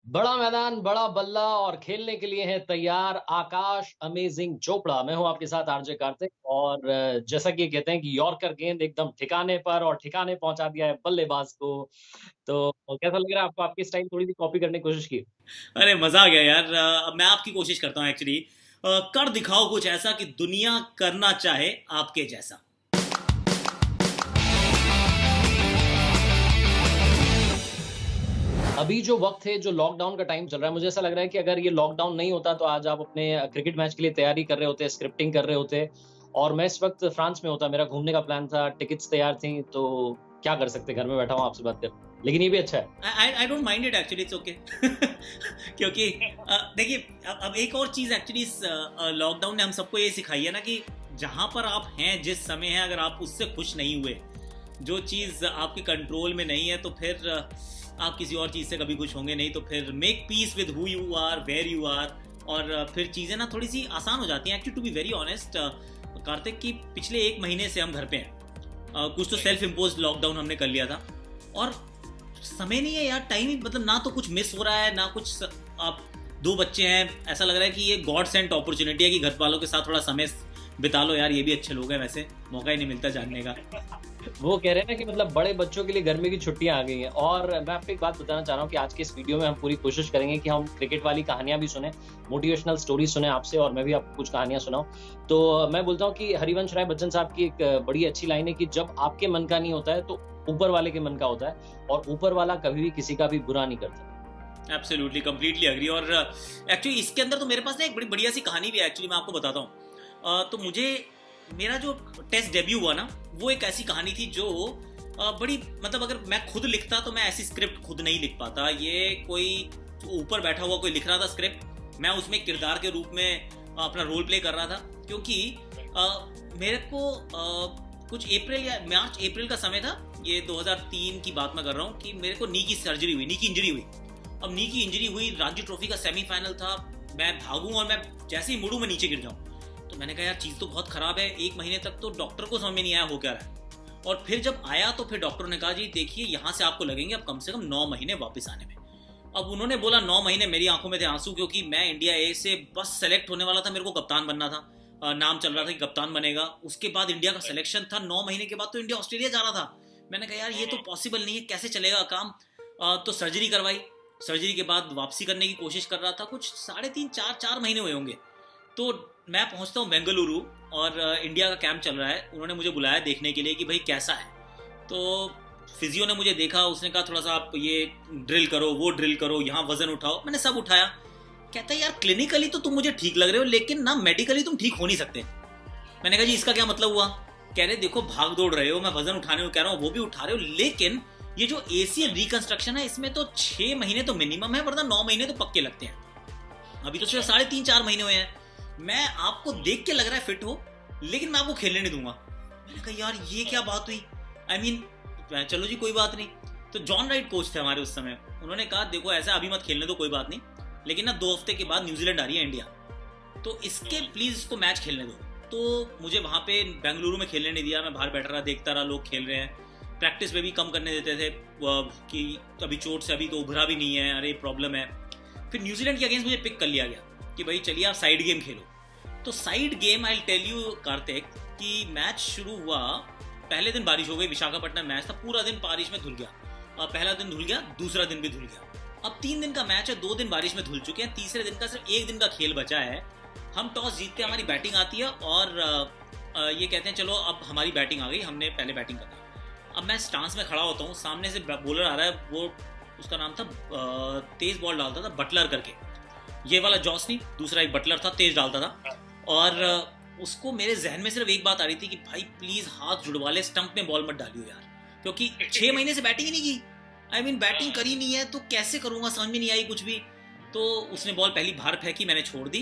बड़ा मैदान, बड़ा बल्ला और खेलने के लिए हैं तैयार आकाश अमेजिंग चोपड़ा। मैं हूँ आपके साथ आरजे कार्तिक और जैसा कि कहते हैं कि यॉर्कर गेंद एकदम ठिकाने पर और ठिकाने पहुँचा दिया है बल्लेबाज को। तो कैसा लग रहा है आपको? आपकी स्टाइल थोड़ी-सी कॉपी करने की कोशिश की। अरे मजा आ गया यार। अब मैं आपकी कोशिश करता हूँ एक्चुअली। कर दिखाओ कुछ ऐसा कि दुनिया करना चाहे आपके जैसा। अभी जो वक़्त है, जो लॉकडाउन का टाइम चल रहा है, मुझे ऐसा लग रहा है कि अगर ये लॉकडाउन नहीं होता तो आज आप अपने क्रिकेट मैच के लिए तैयारी कर रहे होते, स्क्रिप्टिंग कर रहे होते और मैं इस वक़्त फ्रांस में होता। मेरा घूमने का प्लान था, टिकट्स तैयार थी, तो क्या कर सकते, घर में बैठा हूँ आपसे बात कर। लेकिन ये भी अच्छा है। I don't mind it actually, it's okay. क्योंकि देखिए, अब एक और चीज़ एक्चुअली इस लॉकडाउन ने हम सबको ये सिखाई है ना कि जहाँ पर आप हैं, जिस समय है, अगर आप उससे खुश नहीं हुए, जो चीज़ आपके कंट्रोल में नहीं है, तो फिर आप किसी और चीज़ से कभी खुश होंगे नहीं। तो फिर make peace with who you are, where you are, और फिर चीज़ें ना थोड़ी सी आसान हो जाती हैं। Actually to be very honest Kartik, की पिछले एक महीने से हम घर पे हैं। कुछ तो सेल्फ इम्पोज लॉकडाउन हमने कर लिया था, और समय नहीं है यार, टाइम ही, मतलब ना तो कुछ मिस हो रहा है ना कुछ। आप दो बच्चे हैं, ऐसा लग रहा है कि ये गॉड सेंट अपॉर्चुनिटी है कि घर वालों के साथ थोड़ा समय बिता लो यार। ये भी अच्छे लोग हैं, वैसे मौका ही नहीं मिलता जानने का। वो कह रहे हैं ना कि मतलब बड़े बच्चों के लिए गर्मी की छुट्टियां आ गई हैं और मैं आपको एक बात बताना चाह रहा हूँ कि आज के इस वीडियो में हम पूरी कोशिश करेंगे कि हम क्रिकेट वाली कहानियां भी सुने, मोटिवेशनल स्टोरी सुने आपसे और मैं भी आपको कुछ कहानियां सुनाऊं। तो मैं बोलता हूँ कि हरिवंश राय बच्चन साहब की एक बड़ी अच्छी लाइन है कि जब आपके मन का नहीं होता है तो ऊपर वाले के मन का होता है और ऊपर वाला कभी भी किसी का भी बुरा नहीं करता। Absolutely, completely agree. और एक्चुअली इसके अंदर तो मेरे पास ना एक बड़ी बढ़िया सी कहानी भी है, एक्चुअली मैं आपको बताता हूँ। तो मुझे मेरा जो टेस्ट डेब्यू हुआ ना, वो एक ऐसी कहानी थी जो बड़ी, मतलब अगर मैं खुद लिखता तो मैं ऐसी स्क्रिप्ट खुद नहीं लिख पाता। ये कोई ऊपर बैठा हुआ कोई लिख रहा था स्क्रिप्ट, मैं उसमें किरदार के रूप में अपना रोल प्ले कर रहा था। क्योंकि मेरे को कुछ अप्रैल या मार्च अप्रैल का समय था, ये 2003 की बात मैं कर रहा हूँ, कि मेरे को नी की सर्जरी हुई, नी की इंजरी हुई। अब नी की इंजरी हुई, रणजी ट्रॉफी का सेमीफाइनल था, मैं भागूं और मैं जैसे ही मुड़ूं मैं नीचे गिर जाऊं। तो मैंने कहा यार चीज़ तो बहुत ख़राब है। एक महीने तक तो डॉक्टर को समझ में नहीं आया हो क्या रहा है। और फिर जब आया तो फिर डॉक्टर ने कहा जी देखिए, यहाँ से आपको लगेंगे अब कम से कम 9 महीने वापस आने में। अब उन्होंने बोला 9 महीने, मेरी आंखों में थे आंसू, क्योंकि मैं इंडिया ए से बस सेलेक्ट होने वाला था, मेरे को कप्तान बनना था। नाम चल रहा था कि कप्तान बनेगा। उसके बाद इंडिया का सिलेक्शन था, 9 महीने के बाद तो इंडिया ऑस्ट्रेलिया जा रहा था। मैंने कहा यार ये तो पॉसिबल नहीं है, कैसे चलेगा काम। तो सर्जरी करवाई। सर्जरी के बाद वापसी करने की कोशिश कर रहा था, कुछ 3.5 4 महीने हुए होंगे। तो मैं पहुंचता हूँ बेंगलुरु, और इंडिया का कैंप चल रहा है। उन्होंने मुझे बुलाया देखने के लिए कि भाई कैसा है। तो फिजियो ने मुझे देखा, उसने कहा थोड़ा सा आप ये ड्रिल करो, वो ड्रिल करो, यहाँ वजन उठाओ। मैंने सब उठाया। कहता है यार क्लिनिकली तो तुम मुझे ठीक लग रहे हो, लेकिन ना मेडिकली तुम ठीक हो नहीं सकते। मैंने कहा जी इसका क्या मतलब हुआ। कह रहे देखो भाग दौड़ रहे हो, मैं वजन उठाने को कह रहा हूँ, वो भी उठा रहे हो, लेकिन ये जो एसीएल रिकंस्ट्रक्शन है इसमें तो 6 महीने तो मिनिमम है, वरना 9 महीने तो पक्के लगते हैं। अभी तो सिर्फ 3.5 4 महीने हुए हैं। मैं आपको देख के लग रहा है फिट हो, लेकिन मैं आपको खेलने नहीं दूंगा। मैंने कहा यार ये क्या बात हुई। आई मीन चलो जी कोई बात नहीं। तो जॉन राइट कोच थे हमारे उस समय। उन्होंने कहा देखो ऐसा अभी मत खेलने दो, कोई बात नहीं, लेकिन ना 2 हफ्ते के बाद न्यूजीलैंड आ रही है इंडिया, तो इसके प्लीज इसको मैच खेलने दो। तो मुझे वहाँ पे बेंगलुरु में खेलने नहीं दिया। मैं बाहर बैठ रहा, देखता रहा लोग खेल रहे हैं। प्रैक्टिस में भी कम करने देते थे कि अभी चोट से अभी तो उभरा भी नहीं है, अरे प्रॉब्लम है। फिर न्यूजीलैंड के अगेंस्ट मुझे पिक कर लिया गया कि भाई चलिए आप साइड गेम खेलो। तो side game I tell you Kartik कि मैच शुरू हुआ, पहले दिन बारिश हो गई, विशाखापट्टनम मैच था, पूरा दिन बारिश में धुल गया। पहला दिन धुल गया, दूसरा दिन भी धुल गया। अब 3 दिन का मैच है, 2 दिन बारिश में धुल चुके हैं, तीसरे दिन का सिर्फ 1 दिन का खेल बचा है। हम टॉस जीतते हैं, हमारी बैटिंग आती है, और ये कहते हैं चलो अब हमारी बैटिंग आ गई, हमने पहले बैटिंग करनी। अब मैं स्टांस में खड़ा होता हूँ, सामने से बॉलर आ रहा है, वो उसका नाम था तेज बॉल डालता था बटलर करके। ये वाला जॉस नहीं, दूसरा एक बटलर था, तेज डालता था। और उसको मेरे जहन में सिर्फ एक बात आ रही थी कि भाई प्लीज हाथ जुड़वा ले, स्टंप में बॉल मत डालियो यार, क्योंकि 6 महीने से बैटिंग ही नहीं की। आई मीन बैटिंग करी नहीं है तो कैसे करूंगा, समझ में नहीं आई कुछ भी। तो उसने बॉल पहली बाहर फेंकी, मैंने छोड़ दी।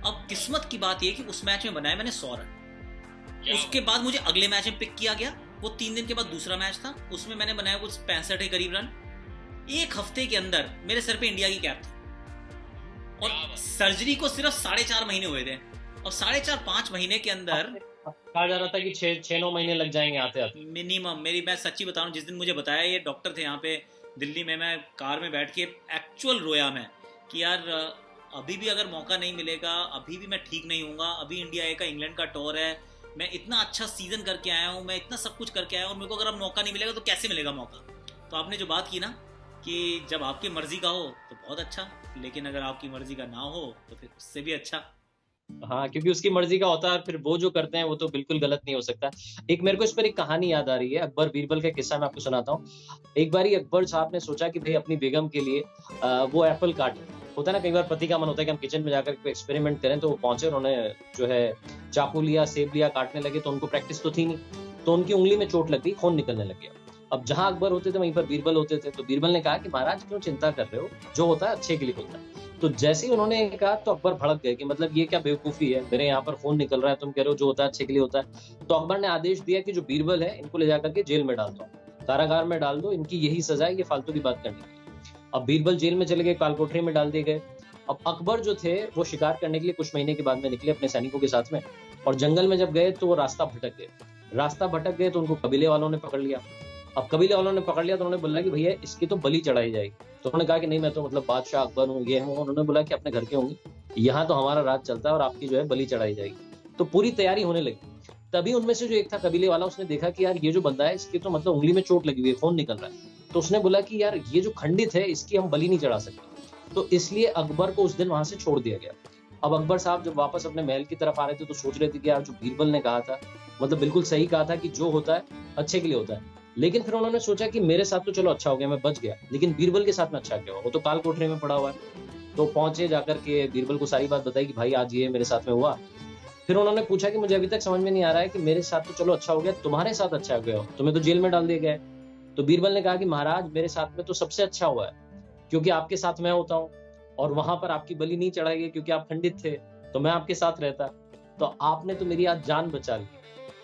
अब किस्मत की बात यह कि उस मैच में बनाया मैंने 100 रन। उसके बाद मुझे अगले मैच में पिक किया गया, वो 3 दिन के बाद दूसरा मैच था, उसमें मैंने बनाया कुछ 65 के करीब रन। एक हफ्ते के अंदर मेरे सर पे इंडिया की कैप थी, और सर्जरी को सिर्फ 4.5 महीने हुए थे, और 4.5 5 महीने के अंदर कहा जा रहा था कि 6 6 9 महीने लग जाएंगे आते आते। मिनिमम। मेरी, मैं सच्ची बता रहा हूँ, जिस दिन मुझे बताया ये डॉक्टर थे यहाँ पे, दिल्ली में मैं कार में बैठ के एक्चुअल रोया मैं कि यार अभी भी अगर मौका नहीं मिलेगा, अभी भी मैं ठीक नहीं हूँगा, अभी इंडिया ए का इंग्लैंड का टूर है, मैं इतना अच्छा सीजन करके आया हूँ, मैं इतना सब कुछ करके आया हूँ, और मेरे को अगर अब मौका नहीं मिलेगा तो कैसे मिलेगा मौका। तो आपने जो बात की ना कि जब आपकी मर्जी का हो तो बहुत अच्छा, लेकिन अगर आपकी मर्जी का ना हो तो फिर उससे भी अच्छा। हाँ, क्योंकि उसकी मर्जी का होता है, फिर वो जो करते हैं वो तो बिल्कुल गलत नहीं हो सकता। एक मेरे को इस पर एक कहानी याद आ रही है, अकबर बीरबल का किस्सा मैं आपको सुनाता हूँ। एक बारी अकबर साहब ने सोचा कि भाई अपनी बेगम के लिए वो एप्पल काटे। होता है ना, कई बार पति का मन होता है कि हम किचन में जाकर कोई एक्सपेरिमेंट करें, तो वो पहुंचे, उन्होंने जो है चाकू लिया, सेब लिया, काटने लगे, तो उनको प्रैक्टिस तो थी नहीं, तो उनकी उंगली में चोट लग गई, खून निकलने लग गया। अब जहां अकबर होते थे वहीं पर बीरबल होते थे, तो बीरबल ने कहा कि महाराज क्यों चिंता कर रहे हो, जो होता है अच्छे के लिए होता है। तो जैसे ही उन्होंने कहा तो अकबर भड़क गए कि मतलब ये क्या बेवकूफी है, मेरे यहाँ पर खून निकल रहा है, तुम कह रहे हो जो होता है अच्छे के लिए होता है। तो अकबर ने आदेश दिया कि जो बीरबल है इनको ले जाकर के जेल में डाल दो, कारागार में डाल दो, इनकी यही सजा है, ये फालतू की बात करने की। अब बीरबल जेल में चले गए, कालकोठरी में डाल दिए गए। अब अकबर जो थे वो शिकार करने के लिए कुछ महीने के बाद में निकले अपने सैनिकों के साथ में, और जंगल में जब गए तो वो रास्ता भटक गए, तो उन्नको कबीले वालों ने पकड़ लिया। अब कबीले वालों ने पकड़ लिया तो उन्होंने बोला कि भैया इसकी तो बलि चढ़ाई जाएगी। तो उन्होंने कहा कि नहीं, मैं तो मतलब बादशाह अकबर हूँ, ये हूँ। उन्होंने बोला कि अपने घर के होंगे, यहाँ तो हमारा राज चलता है और आपकी जो है बलि चढ़ाई जाएगी। तो पूरी तैयारी होने लगी। तभी उनमें से जो एक था कबीले वाला, उसने देखा कि यार ये जो बंदा है इसकी तो मतलब उंगली में चोट लगी हुई है, खून निकल रहा है। तो उसने बोला कि यार ये जो खंडित है इसकी हम बलि नहीं चढ़ा सकते। तो इसलिए अकबर को उस दिन वहां से छोड़ दिया गया। अब अकबर साहब जब वापस अपने महल की तरफ आ रहे थे तो सोच रहे थे कि यार जो बीरबल ने कहा था, मतलब बिल्कुल सही कहा था कि जो होता है अच्छे के लिए होता है। लेकिन फिर उन्होंने सोचा कि मेरे साथ तो चलो अच्छा हो गया, मैं बच गया, लेकिन बीरबल के साथ में अच्छा क्या हुआ, वो तो काल कोठरी में पड़ा हुआ है। तो पहुंचे, जाकर के बीरबल को सारी बात बताई कि भाई आज ये मेरे साथ में हुआ। फिर उन्होंने पूछा कि मुझे अभी तक समझ में नहीं आ रहा है कि मेरे साथ तो चलो अच्छा हो गया, तुम्हारे साथ अच्छा गया हो, तुम्हें तो जेल में डाल दिया गया है। तो बीरबल ने कहा कि महाराज मेरे साथ में तो सबसे अच्छा हुआ है, क्योंकि आपके साथ मैं होता हूँ, और वहां पर आपकी बलि नहीं चढ़ाई गई क्योंकि आप खंडित थे, तो मैं आपके साथ रहता, तो आपने तो मेरी आज जान बचा ली।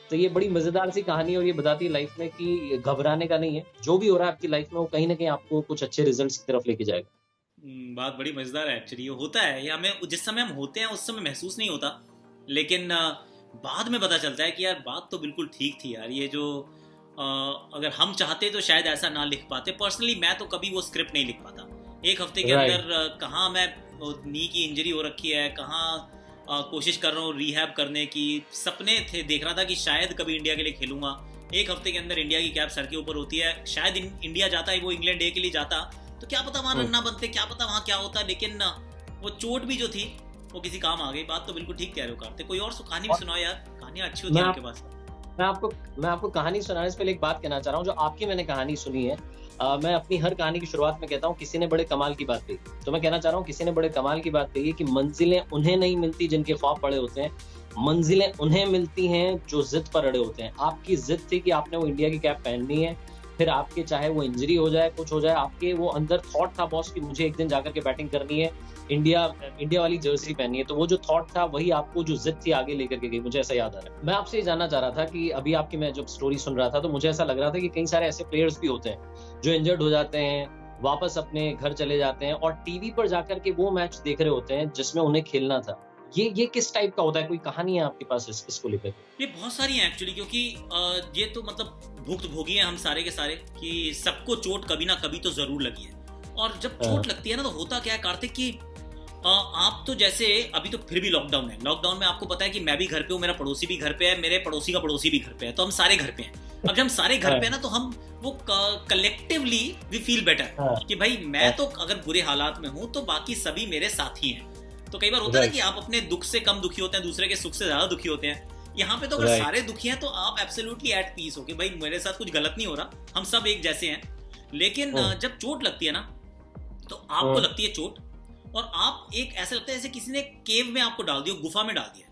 तो ये बड़ी मजेदार सी कहानी, और ये बताती है लाइफ में कि घबराने का नहीं है, जो भी हो रहा है आपकी लाइफ में वो कहीं ना कहीं आपको कुछ अच्छे रिजल्ट्स की तरफ लेके जाएगा। बात बड़ी मजेदार है एक्चुअली। ये होता है, ये हमें जिस समय हम होते हैं उस समय महसूस नहीं होता, लेकिन बाद में पता चलता है कि यार बात तो बिल्कुल ठीक थी यार। ये जो अगर हम चाहते तो शायद ऐसा ना लिख पाते। पर्सनली मैं तो कभी वो स्क्रिप्ट नहीं लिख पाता। एक हफ्ते के अंदर कहाँ मैं नी की इंजरी हो रखी है, कहाँ कोशिश कर रहा हूँ रिहैब करने की, सपने थे, देख रहा था कि शायद कभी इंडिया के लिए खेलूंगा। एक हफ्ते के अंदर इंडिया की कैप सर के ऊपर होती है, शायद इंडिया जाता है, वो इंग्लैंड ए के लिए जाता, तो क्या पता वहां रन ना बनते, क्या पता वहां क्या होता। लेकिन वो चोट भी जो थी वो किसी काम आ गई। बात तो बिल्कुल ठीक कह रहे हो कार्तिक। कोई और कहानी भी सुनाओ यार, कहानियां अच्छी होती है आपके पास। मैं आपको कहानी सुनाने से पहले एक बात कहना चाह रहा हूँ। जो आपकी मैंने कहानी सुनी है, मैं अपनी हर कहानी की शुरुआत में कहता हूँ किसी ने बड़े कमाल की बात कही। तो मैं कहना चाह रहा हूँ किसी ने बड़े कमाल की बात कही है कि मंजिलें उन्हें नहीं मिलती जिनके ख्वाब बड़े होते हैं, मंजिलें उन्हें मिलती हैं जो जिद पर अड़े होते हैं। आपकी जिद थी कि आपने वो इंडिया की कैप पहननी है, फिर आपके चाहे वो इंजरी हो जाए, कुछ हो जाए, आपके वो अंदर थॉट था बॉस कि मुझे एक दिन जाकर के बैटिंग करनी है, इंडिया वाली जर्सी पहननी है। तो वो जो थॉट था वही आपको जो जिद थी आगे लेकर के गई, मुझे ऐसा याद आ रहा है। मैं आपसे ये जानना चाह रहा था कि अभी आपकी मैं जब स्टोरी सुन रहा था तो मुझे ऐसा लग रहा था कि कई सारे ऐसे प्लेयर्स भी होते हैं जो इंजर्ड हो जाते हैं, वापस अपने घर चले जाते हैं और टीवी पर जाकर के वो मैच देख रहे होते हैं जिसमें उन्हें खेलना था। ये किस टाइप का होता है? कोई कहानी है आपके पास इसको लेकर? ये बहुत सारी हैं एक्चुअली, क्योंकि ये तो मतलब भुक्त भोगी हैं हम सारे के सारे कि सबको चोट कभी ना कभी तो जरूर लगी है। और जब चोट लगती है ना तो होता क्या है कार्तिक कि आप तो जैसे अभी तो फिर भी लॉकडाउन है, लॉकडाउन में आपको पता है कि मैं भी घर पे हूँ, मेरा पड़ोसी भी घर पे है, मेरे पड़ोसी का पड़ोसी भी घर पे है, तो हम सारे घर पे हैं। अब जब हम सारे घर पे है ना तो हम वो कलेक्टिवली वी फील बेटर कि भाई मैं तो अगर बुरे हालात में हूँ तो बाकी सभी मेरे साथी हैं। तो कई बार होता है कि आप अपने दुख से कम दुखी होते हैं, दूसरे के सुख से ज्यादा दुखी होते हैं। यहाँ पे तो अगर सारे दुखी हैं तो आप एब्सोल्युटली एट पीस हो कि भाई मेरे साथ कुछ गलत नहीं हो रहा, हम सब एक जैसे हैं। लेकिन जब चोट लगती है ना तो आपको लगती है चोट, और आप एक ऐसा लगता है जैसे किसी ने केव में आपको डाल दिया, गुफा में डाल दिया।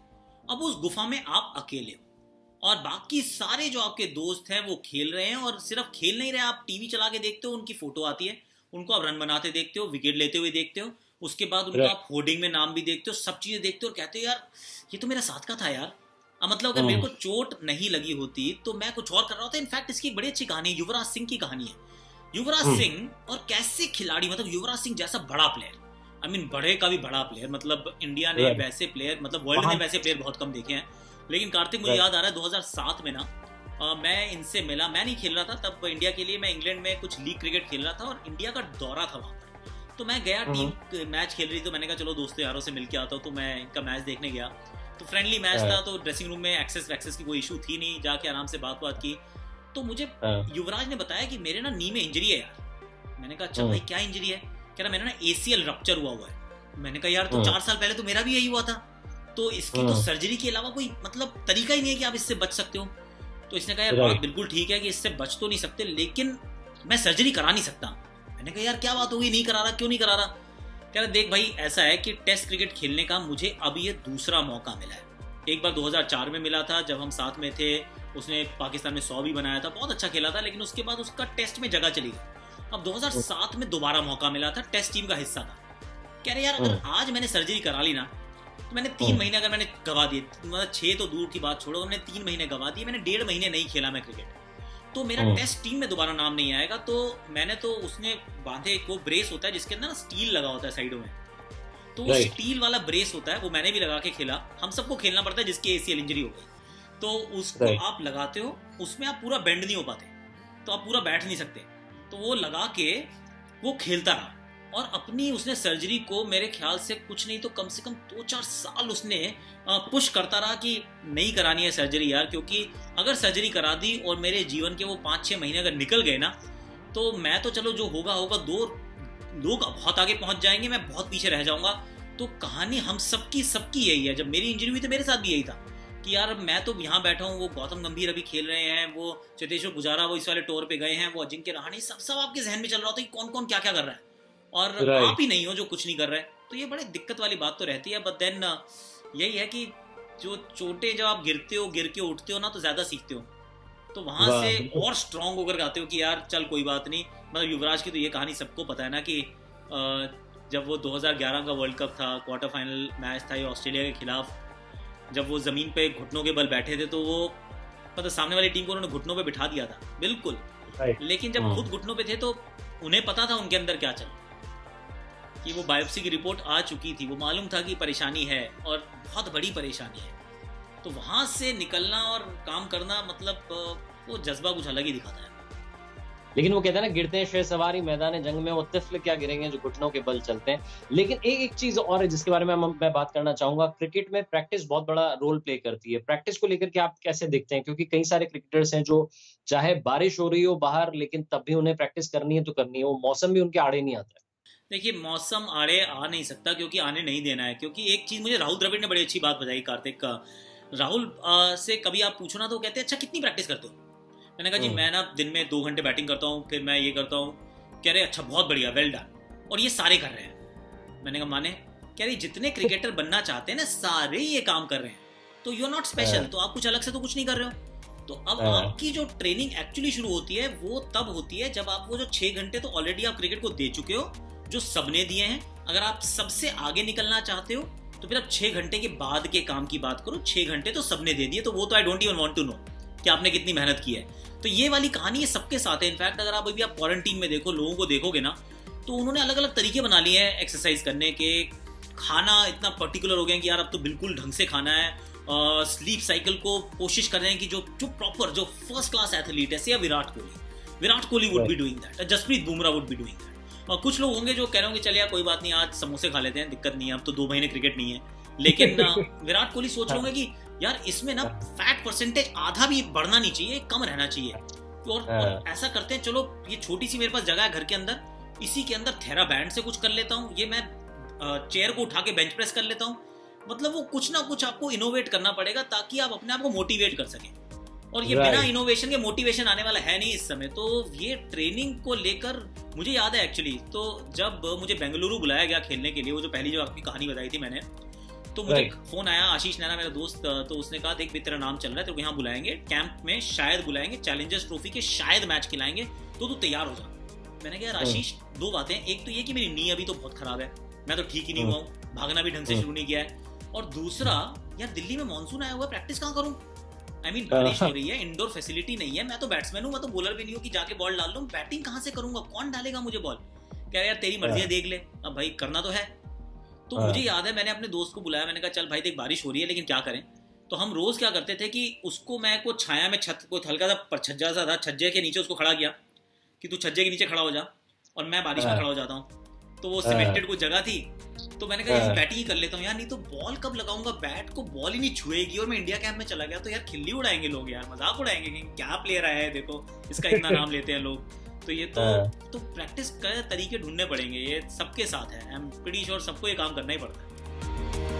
अब उस गुफा में आप अकेले हो और बाकी सारे जो आपके दोस्त हैं वो खेल रहे हैं, और सिर्फ खेल नहीं रहे, आप टीवी चला के देखते हो, उनकी फोटो आती है, उनको आप रन बनाते देखते हो, विकेट लेते हुए देखते हो, उसके बाद उनका आप होर्डिंग में नाम भी देखते हो, सब चीजें देखते हो और कहते हो यार ये तो मेरा साथ का था यार। मतलब अगर मेरे को चोट नहीं लगी होती तो मैं कुछ और कर रहा होता। इनफैक्ट इसकी एक बड़ी अच्छी कहानी युवराज सिंह की कहानी है। युवराज सिंह और कैसे खिलाड़ी, मतलब युवराज सिंह जैसा बड़ा प्लेयर, आई मीन बड़े का भी बड़ा प्लेयर, मतलब इंडिया ने वैसे प्लेयर, मतलब वर्ल्ड ने वैसे प्लेयर बहुत कम देखे हैं। लेकिन कार्तिक मुझे याद आ रहा है 2007 में ना मैं इनसे मिला, मैं नहीं खेल रहा था तब इंडिया के लिए, मैं इंग्लैंड में कुछ लीग क्रिकेट खेल रहा था और इंडिया का दौरा था वहाँ पर। तो मैं गया, टीम मैच खेल रही, तो मैंने कहा चलो दोस्तों यारों से मिल के आता हूँ, तो मैं इनका मैच देखने गया। तो फ्रेंडली मैच था, तो ड्रेसिंग रूम में एक्सेस वैक्सेस की कोई इशू थी नहीं, जाके आराम से बात की। तो मुझे युवराज ने बताया कि मेरे ना नी में इंजरी है यार। मैंने कहा अच्छा भाई क्या इंजरी है? कह रहा मेरा ना ACL रप्चर हुआ है। मैंने कहा यार तो 4 साल पहले तो मेरा भी यही हुआ था, तो इसकी तो सर्जरी के अलावा कोई मतलब तरीका ही नहीं है कि आप इससे बच सकते हो। तो इसने कहा यार बात बिल्कुल ठीक है कि इससे बच तो नहीं सकते, लेकिन मैं सर्जरी करा नहीं सकता। मैंने कहा यार क्या बात होगी, नहीं करा रहा, क्यों नहीं करा रहा? कह रहा देख भाई ऐसा है कि टेस्ट क्रिकेट खेलने का मुझे अब ये दूसरा मौका मिला है। एक बार 2004 में मिला था जब हम साथ में थे, उसने पाकिस्तान में 100 भी बनाया था, बहुत अच्छा खेला था, लेकिन उसके बाद उसका टेस्ट में जगह चली गई। अब 2007 में दोबारा मौका मिला था, टेस्ट टीम का हिस्सा था। कह रहे यार अगर आज मैंने सर्जरी करा ली ना, तो मैंने 3 महीने अगर मैंने गवा दिए, मतलब 6 तो दूर की बात छोड़ो, मैंने 3 महीने गवा दिए, मैंने 1.5 महीने नहीं खेला मैं क्रिकेट, तो मेरा टेस्ट टीम में दोबारा नाम नहीं आएगा। तो मैंने तो उसने बांधे, एक वो ब्रेस होता है जिसके अंदर ना स्टील लगा होता है साइडों में, तो वो स्टील वाला ब्रेस होता है, वो मैंने भी लगा के खेला। हम सबको खेलना पड़ता है जिसकी ACL इंजरी हो गई, तो उसको आप लगाते हो, उसमें आप पूरा बेंड नहीं हो पाते, तो आप पूरा बैठ नहीं सकते। तो वो लगा के वो खेलता रहा, और अपनी उसने सर्जरी को मेरे ख्याल से कुछ नहीं तो कम से कम 2-4 साल उसने पुश करता रहा कि नहीं करानी है सर्जरी यार, क्योंकि अगर सर्जरी करा दी और मेरे जीवन के वो 5-6 महीने अगर निकल गए ना, तो मैं तो चलो जो होगा होगा, 2 लोग बहुत आगे पहुंच जाएंगे, मैं बहुत पीछे रह जाऊंगा। तो कहानी हम सबकी यही है। जब मेरी इंजरी हुई तो मेरे साथ भी यही था कि यार मैं तो यहाँ बैठा हूँ, वो गौतम गंभीर अभी खेल रहे हैं, वो चेतेश्वर पुजारा वो इस वाले टूर पे गए हैं, वो अजिंक्य रहाणे, सब आपके जहन में चल रहा होता है कि कौन कौन क्या क्या कर रहा है, और आप ही नहीं हो जो कुछ नहीं कर रहे हैं। तो ये बड़ी दिक्कत वाली बात तो रहती है। बट देन यही है कि जो चोटें, जब आप गिरते हो, गिर के उठते हो ना, तो ज्यादा सीखते हो, तो वहां से और स्ट्रांग होकर गाते हो कि यार चल कोई बात नहीं। मतलब युवराज की तो ये कहानी सबको पता है ना कि जब वो 2011 का वर्ल्ड कप था, क्वार्टर फाइनल मैच था ये ऑस्ट्रेलिया के खिलाफ, जब वो जमीन पे घुटनों के बल बैठे थे, तो वो मतलब सामने वाली टीम को उन्होंने घुटनों पे बिठा दिया था बिल्कुल, लेकिन जब खुद घुटनों पे थे तो उन्हें पता था उनके अंदर क्या चल, कि वो बायोप्सी की रिपोर्ट आ चुकी थी, वो मालूम था कि परेशानी है और बहुत बड़ी परेशानी है। तो वहां से निकलना और काम करना, मतलब वो जज्बा कुछ अलग ही दिखाता है। लेकिन वो कहते हैं ना, गिरते हैं शेर सवारी मैदान जंग में, वो तिफल क्या गिरेंगे जो घुटनों के बल चलते हैं। लेकिन एक चीज और है जिसके बारे में मैं बात करना चाहूंगा। क्रिकेट में प्रैक्टिस बहुत बड़ा रोल प्ले करती है। प्रैक्टिस को लेकर के आप कैसे देखते हैं? क्योंकि कई सारे क्रिकेटर्स हैं जो चाहे बारिश हो रही हो बाहर, लेकिन तब भी उन्हें प्रैक्टिस करनी है तो करनी है, वो मौसम भी उनके आड़े नहीं आता है। देखिए मौसम आड़े आ नहीं सकता, क्योंकि आने नहीं देना है। क्योंकि एक चीज मुझे राहुल द्रविड़ ने बड़ी अच्छी बात बताई, कार्तिक का। राहुल से कभी आप पूछो ना तो कहते हैं अच्छा कितनी प्रैक्टिस करते हो? मैंने कहा जी मैं ना दिन में 2 घंटे बैटिंग करता हूँ, फिर मैं ये करता हूँ। कह रहे अच्छा बहुत बढ़िया, वेल डन, और ये सारे कर रहे हैं। मैंने कहा माने? कह रही जितने क्रिकेटर बनना चाहते हैं ना सारे ये काम कर रहे हैं, तो यू आर नॉट स्पेशल, तो आप कुछ अलग से तो कुछ नहीं कर रहे हो। तो अब आपकी जो ट्रेनिंग एक्चुअली शुरू होती है वो तब होती है जब आप वो जो 6 घंटे तो ऑलरेडी आप क्रिकेट को दे चुके हो, जो सबने दिए हैं। अगर आप सबसे आगे निकलना चाहते हो तो फिर आप 6 घंटे के बाद के काम की बात करो। 6 घंटे तो सबने दे दिए, तो वो तो I don't even want to know कि आपने कितनी मेहनत की है। तो ये वाली कहानी ये सबके साथ है। इनफैक्ट अगर आप अभी आप क्वारंटीन में देखो, लोगों को देखोगे ना, तो उन्होंने अलग अलग तरीके बना लिए हैं एक्सरसाइज करने के। खाना इतना पर्टिकुलर हो गया कि यार अब तो बिल्कुल ढंग से खाना है। स्लीप साइकिल को कोशिश कर रहे हैं कि जो प्रॉपर जो फर्स्ट क्लास एथलीट है, से Virat Kohli would be doing that, Jasprit Bumrah would be doing that. और कुछ लोग होंगे जो कह रहे होंगे चल यार कोई बात नहीं, आज समोसे खा लेते हैं, दिक्कत नहीं है, अब तो 2 महीने क्रिकेट नहीं है। लेकिन विराट कोहली सोच रहे होंगे कि यार इसमें ना फैट परसेंटेज आधा भी बढ़ना नहीं चाहिए, कम रहना चाहिए। और ऐसा करते हैं, चलो ये छोटी सी मेरे पास जगह है घर के अंदर, इसी के अंदर थेरा बैंड से कुछ कर लेता हूँ, ये मैं चेयर को उठा के बेंच प्रेस कर लेता हूँ। मतलब वो कुछ ना कुछ आपको इनोवेट करना पड़ेगा ताकि आप अपने आप को मोटिवेट कर सकें। और ये बिना इनोवेशन के मोटिवेशन आने वाला है नहीं इस समय। तो ये ट्रेनिंग को लेकर मुझे याद है एक्चुअली, तो जब मुझे बेंगलुरु बुलाया गया खेलने के लिए, वो जो पहली जो आपकी कहानी बताई थी मैंने, तो मुझे फोन आया, आशीष नैना मेरा दोस्त, तो उसने कहा देख तेरा नाम चल रहा है, तो यहाँ बुलाएंगे कैंप में, शायद बुलाएंगे, चैलेंजर्स ट्रॉफी के शायद मैच खिलाएंगे, तो तू तैयार हो जा। मैंने कहा आशीष 2 बातें, एक तो ये कि मेरी नी अभी तो बहुत खराब है, मैं तो ठीक ही नहीं हुआ हूँ, भागना भी ढंग से शुरू नहीं किया है, और दूसरा यार दिल्ली में मानसून आया हुआ है, प्रैक्टिस कहाँ करूँ? आई मीन बारिश हो रही है, इंडोर फैसिलिटी नहीं है, मैं तो बैट्समैन हूँ, मैं तो बॉलर भी नहीं हूँ कि जाके बॉल डाल लूँ, बैटिंग कहाँ से करूंगा, कौन डालेगा मुझे बॉल? कह रहा यार तेरी मर्जी है, देख ले, अब भाई करना तो है। तो मुझे याद है मैंने अपने दोस्त को बुलाया, मैंने कहा चल भाई देख बारिश हो रही है लेकिन क्या करें? तो हम रोज क्या करते थे कि उसको मैं को छाया में छत को हल्का सा छज्जा सा था, छज्जे के नीचे उसको खड़ा किया कि तू छज्जे के नीचे खड़ा हो जा और मैं बारिश में खड़ा हो जाता हूँ। तो वो सीमेंटेड कुछ जगह थी, तो मैंने कहा यही बैटिंग ही कर लेता हूँ यार, नहीं तो बॉल कब लगाऊंगा, बैट को बॉल ही नहीं छुएगी और मैं इंडिया कैंप में चला गया तो यार खिल्ली उड़ाएंगे लोग, यार मजाक उड़ाएंगे कि क्या प्लेयर आया है देखो, इसका इतना नाम लेते हैं लोग। तो ये तो प्रैक्टिस का तरीके ढूंढने पड़ेंगे, ये सबके साथ है, आई एम प्रीटी श्योर सबको ये काम करना ही पड़ता है।